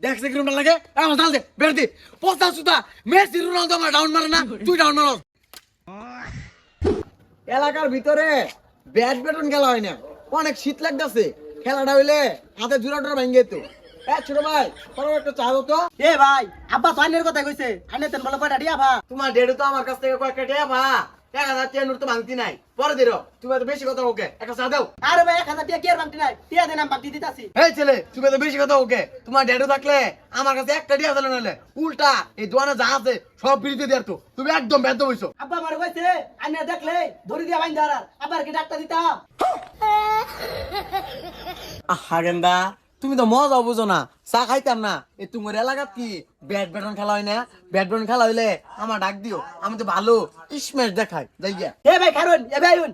দেখ সেকেন্ড লাগে আমার জাল দে বের দি পোস্তা সুতা মেসি রোনালদো আমার ডাউন মারে না তুই ডাউন মারস এলাকার ভিতরে ব্যাডমিন্টন খেলা হয় না অনেক শীত লাগতেছে খেলাটা হইলে হাতে জোড়াটা ভেঙে তো ছোট ভাই তোর একটা চা দাও তো এ ভাই আব্বা ফাইনের কথা কইছে আনে তেন বলে কয়টা দিয়া ভা তোমার ডেড়ে তো আমার কাছ থেকে কয়েকটা টিয়া ভা 1000 টাকা নোট তো ভাঙতি নাই পরে দিরো তুমি তো বেশি কথা ওকে একটা চা দাও আরে ভাই 1000 টাকা কি আর বাংটি নাই টিয়া দেন আমি বাংটি দিতাছি এই ছেলে তুমি তো বেশি কথা ওকে তোমার ডেড়ে থাকলে আমার কাছে একটা টিয়া দিলে নালে উল্টা এই দোয়ানা যা আছে সব বিরিতে দেয়ার তো তুমি একদম ব্যর্থ হইছো আব্বা আমার কইছে আনে দেখলে ধরি দিয়া বাইন্দা আর আবার কি ডাক্তার দিতাম আহা গেন্দা তুমি তো মজা বুঝো না চা খাইতাম না এই তোমার এলাকাত কি ব্যাডমিন্টন খেলা হয় না ব্যাডমিন্টন খেলা হইলে আমার ডাক দিও আমি তো ভালো স্ম্যাশ দেখাই যাই গিয়া এ ভাই খারুন এ ভাই আইউন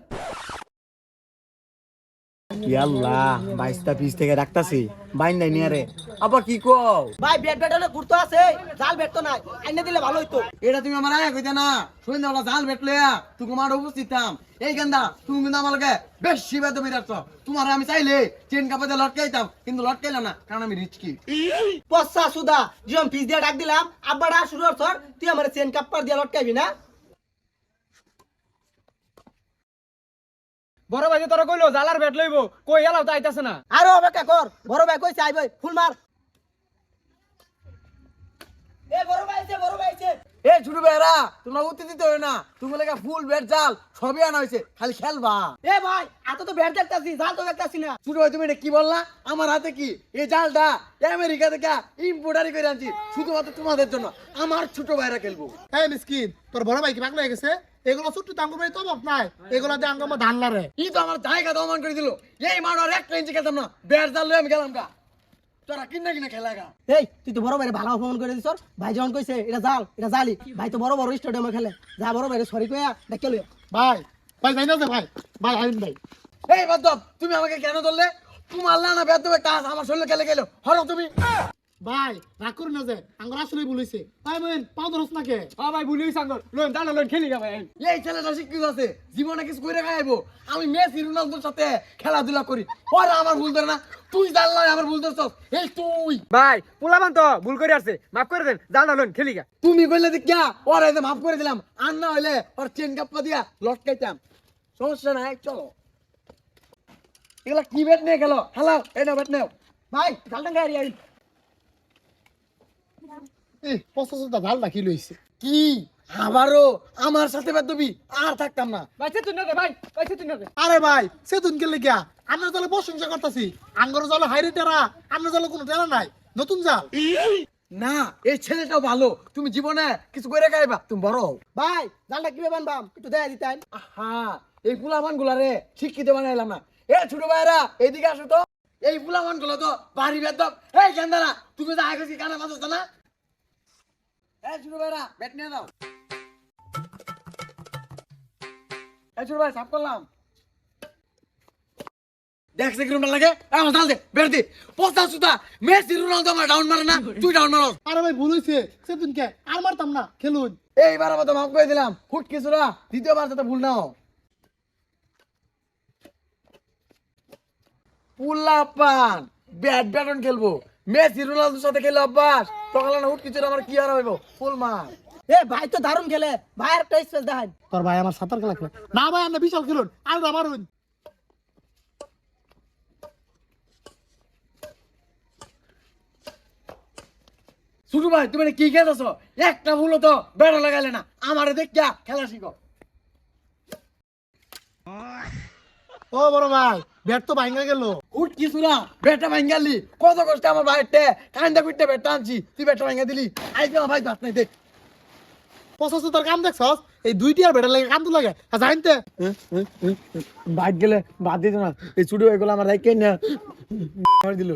কি আল্লাহ 22টা পিস থেকে রাখতাছি বাইন নাই নিয়ে রে আবার কি কও ভাই ব্যাডমিন্টনে ঘুরতো আছে জাল ব্যাট তো নাই আইনে দিলে ভালো হইতো এটা তুমি আমার আয়া কইতে না সন্ধ্যাবেলা জাল বেটলে তুমি মাঠ উপস্থিতাম এই গেন্দা তুমি কিন্তু আমার লগে বেশি বেদ বেরাচ্ছ তোমার আমি চাইলে চেন কাপাতে লটকাইতাম কিন্তু লটকাইলাম না কারণ আমি রিচকি পচ্ছা সুদা জিম ফিস দিয়া ডাক দিলাম আব্বাটা শুরু কর তুই আমার চেন কাপ্পার দিয়া লটকাইবি না বড় ভাই তোরা কইলো জালার ব্যাট লইব কই এলাও তো আইতাছে না আরো অপেক্ষা কর বড় ভাই কইছে আইবই ফুল মার এ বড় ভাইছে এ ছোট ভাইরা তোমরা উত্তি দিতে হয় না তুমি লেখা ফুল ব্যাট জাল সবই আনা হয়েছে খালি খেলবা এ ভাই এত তো ব্যাট দেখতাছি জাল তো দেখতাছি না ছোট ভাই তুমি এটা কি বললা আমার হাতে কি এই জালটা আমেরিকা থেকে ইম্পোর্টারি করে আনছি শুধুমাত্র তোমাদের জন্য আমার ছোট ভাইরা খেলবো এই মিসকিন তোর বড় ভাই কি পাগল হয়ে গেছে এগুলো ছোট্ট টাঙ্গুর ভাই তো অভাব নাই এগুলো দিয়ে আঙ্গ ধান লারে ই তো আমার জায়গা দমান করে দিল এই মাঠ আর একটা ইঞ্চি খেলতাম না ব্যাট জাল লয়ে আমি গেলাম গা তোরা কিনা কিনা খেলা গা এই তুই তো বড় ভাইরে ভালো অপমান করে দিছস ভাই যখন কইছে এটা জালি ভাই তো বড় বড় স্টেডিয়ামে খেলে যা বড় ভাইরে সরি কইয়া দেখে লইয়া ভাই ভাই যাই না যে ভাই ভাই আইন ভাই এই বাদব তুমি আমাকে কেন ধরলে তোমার না ব্যাট দেবে কাজ আমার শরীরে খেলে গেল হরো তুমি ভাই রাগ করুন না যে আঙ্গুর আসলেই বলেছে ভাই বোন পাও ধরস না কে ভাই ভুলি সাঙ্গর লোন দানা লোন খেলি গা ভাই এই ছেলেটা শিক্ষিত আছে জীবনে কিছু করে খাইবো আমি মেসি রোনালদোর সাথে খেলাধুলা করি ওরা আমার ভুল ধরে না তুই জানলাই আমার ভুল ধরছস এই তুই ভাই পোলাবান তো ভুল করে আসছে মাফ করে দেন দানা লোন খেলি গা তুমি কইলে দেখিয়া ওরা এতে মাফ করে দিলাম আর না হইলে ওর চেন কাপ্পা দিয়া লটকাইতাম সমস্যা নাই চলো এগুলা কি ব্যাট নিয়ে গেল হ্যালো এটা ব্যাট নেও ভাই জালটা গাড়ি আই এই পছন্দ ধাল রাখি লইছে কি আবারও আমার সাথে ব্যাট দিবি আর থাকতাম না ভাই তুই না ভাই কইছে তুই না আরে ভাই সে তুন কে লাগিয়া আমরা জলে প্রশংসা করতেছি আঙ্গুর জলে হাইরে টেরা আমরা জলে কোনো টেরা নাই নতুন জাল না এই ছেলেটাও ভালো তুমি জীবনে কিছু করে খাইবা তুমি বড় হও ভাই জালটা কিভাবে বানবাম একটু দেয়া দিতেন আহা এই ফুলামান গুলা রে শিক্ষিত বানাইলাম না এ ছোট ভাইরা এইদিকে আসো তো এই ফুলামান গুলো তো বাড়ি বেদব এই গেন্দারা তুমি তো আগে কানা মাছ না এই ছোট ভাইরা ব্যাট নিয়ে দাও এই ছোট ভাই সাফ করলাম দেখ সেকেন্ড লাগে আমার জাল দে বের দি পোস্তা সুতা মেসি রোনালদো আমার ডাউন মারে না তুই ডাউন মারস আরে ভাই ভুল হইছে সে তুন কে আর মারতাম না খেলুন এইবার আবার তো মাফ করে দিলাম ফুট কিছুরা দ্বিতীয়বার যাতে ভুল না হোক পুল্লাপান ব্যাডমিন্টন খেলবো মেসি রোনালদোর সাথে খেলে অভ্যাস সকালে না উঠ কিছুরা আমার কি আর হইব ফুল মার এ ভাই তো দারুণ খেলে ভাই একটা স্পেস দেখান তোর ভাই আমার সাঁতার খেলা খেলে না ভাই আমরা বিশাল খেলুন আর মারুন ছোট ভাই তুমি কি খেলতেছ একটা ভুল তো বেড়া লাগাইলে না আমারে দেখিয়া খেলা শিখো ও বড় ভাই ব্যাট তো ভাঙা গেল উঠ কিছুরা বেটা ভাঙ্গালি কত কষ্ট আমার ভাইতে কান্দা কুইতে বেটা আনছি তুই বেটা ভাঙ্গা দিলি আইতে আমার ভাই বাত নাই দেখ পছন্দ তোর কাম দেখছস এই দুইটি আর বেটা লাগে কান্দু লাগে আর জানতে বাইক গেলে বাদ দিত না এই ছোট এগুলো আমার দায়িত্ব না দিল